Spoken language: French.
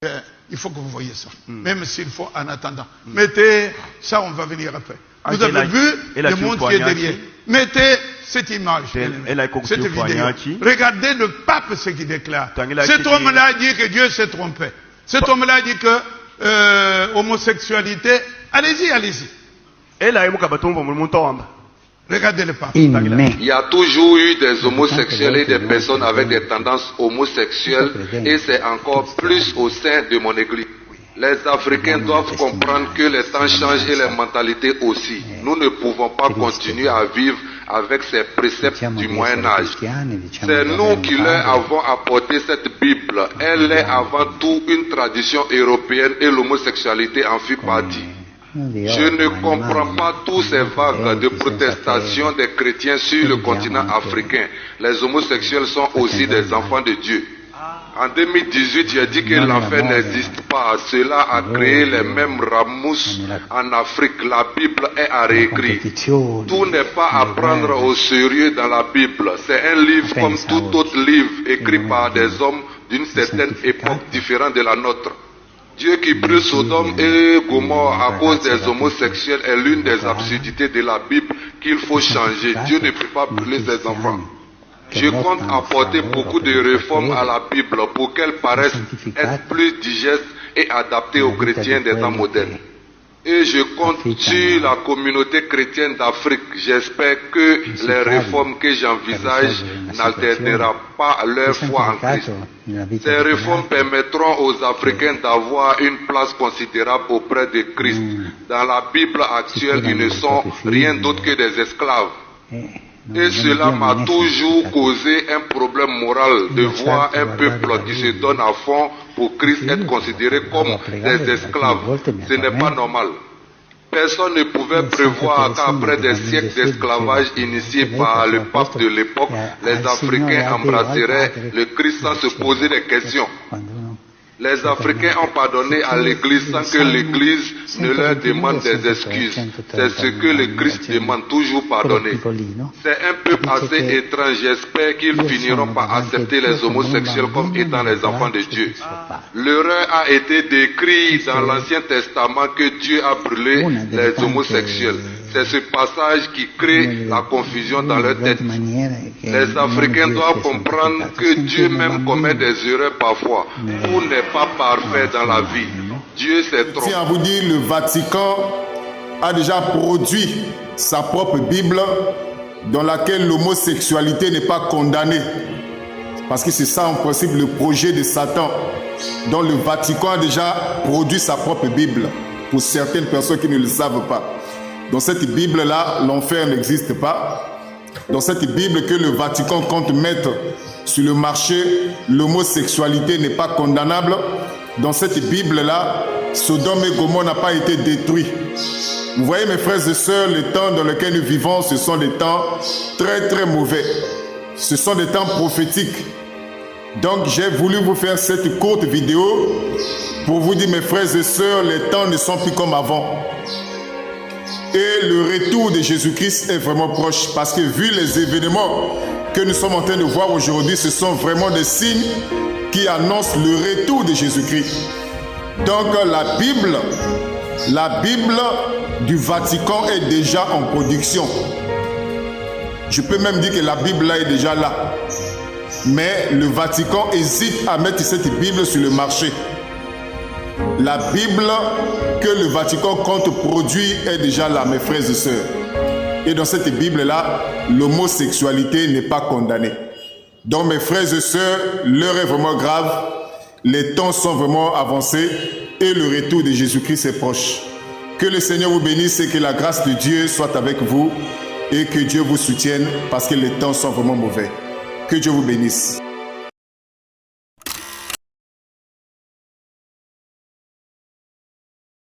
Il faut que vous voyez ça. Même s'il faut en attendant. Mettez ça, on va venir après. Vous avez vu le monde qui est derrière. Mettez cette image. Cette vidéo. Regardez le pape ce qu'il déclare. Cet homme-là dit que Dieu s'est trompé. Cet homme-là dit que homosexualité. Allez-y, allez-y. Regardez le pape. Il y a toujours eu des homosexuels et des personnes avec des tendances homosexuelles et c'est encore plus au sein de mon église. Les Africains doivent comprendre que les temps changent et les mentalités aussi. Nous ne pouvons pas continuer à vivre avec ces préceptes du Moyen-Âge. C'est nous qui leur avons apporté cette Bible. Elle est avant tout une tradition européenne et l'homosexualité en fait partie. Je ne comprends pas tous ces vagues de protestation des chrétiens sur le continent africain. Les homosexuels sont aussi des enfants de Dieu. En 2018, j'ai dit que l'enfer n'existe pas. Cela a créé les mêmes ramousses en Afrique. La Bible est à réécrire. Tout n'est pas à prendre au sérieux dans la Bible. C'est un livre comme tout autre livre écrit par des hommes d'une certaine époque différente de la nôtre. Dieu qui brûle Sodome et Gomorrhe à cause des homosexuels est l'une des absurdités de la Bible qu'il faut changer. Dieu ne peut pas brûler ses enfants. Je compte apporter beaucoup de réformes à la Bible pour qu'elle paraisse être plus digeste et adaptée aux chrétiens des temps modernes. Et je compte sur la communauté chrétienne d'Afrique. J'espère que les réformes que j'envisage n'altéreront pas leur foi en Christ. Ces réformes permettront aux Africains d'avoir une place considérable auprès de Christ. Dans la Bible actuelle, ils ne sont rien d'autre que des esclaves. Et cela m'a toujours causé un problème moral de voir un peuple qui se donne à fond pour Christ être considéré comme des esclaves. Ce n'est pas normal. Personne ne pouvait prévoir qu'après des siècles d'esclavage initiés par le pape de l'époque, les Africains embrasseraient le Christ sans se poser des questions. Les Africains ont pardonné à l'Église sans que l'Église ne leur demande des excuses. C'est ce que le Christ demande, toujours pardonner. C'est un peuple assez étrange. J'espère qu'ils finiront par accepter les homosexuels comme étant les enfants de Dieu. L'erreur a été décrite dans l'Ancien Testament que Dieu a brûlé les homosexuels. C'est ce passage qui crée la confusion dans leur tête. Les Africains doivent comprendre que Dieu même commet des erreurs parfois. Tout n'est pas parfait dans la vie. Dieu s'est trompé. Si on vous dit le Vatican a déjà produit sa propre Bible dans laquelle l'homosexualité n'est pas condamnée. Parce que c'est ça en principe le projet de Satan. Donc le Vatican a déjà produit sa propre Bible pour certaines personnes qui ne le savent pas. Dans cette Bible-là, l'enfer n'existe pas. Dans cette Bible que le Vatican compte mettre sur le marché, l'homosexualité n'est pas condamnable. Dans cette Bible-là, Sodome et Gomorrhe n'a pas été détruit. Vous voyez mes frères et sœurs, les temps dans lesquels nous vivons, ce sont des temps très très mauvais. Ce sont des temps prophétiques. Donc j'ai voulu vous faire cette courte vidéo pour vous dire mes frères et sœurs, les temps ne sont plus comme avant. Et le retour de Jésus-Christ est vraiment proche parce que vu les événements que nous sommes en train de voir aujourd'hui, ce sont vraiment des signes qui annoncent le retour de Jésus-Christ. Donc la Bible du Vatican est déjà en production. Je peux même dire que la Bible là est déjà là. Mais le Vatican hésite à mettre cette Bible sur le marché. La Bible que le Vatican compte produire est déjà là, mes frères et sœurs. Et dans cette Bible-là, l'homosexualité n'est pas condamnée. Donc mes frères et sœurs, l'heure est vraiment grave, les temps sont vraiment avancés et le retour de Jésus-Christ est proche. Que le Seigneur vous bénisse et que la grâce de Dieu soit avec vous et que Dieu vous soutienne parce que les temps sont vraiment mauvais. Que Dieu vous bénisse.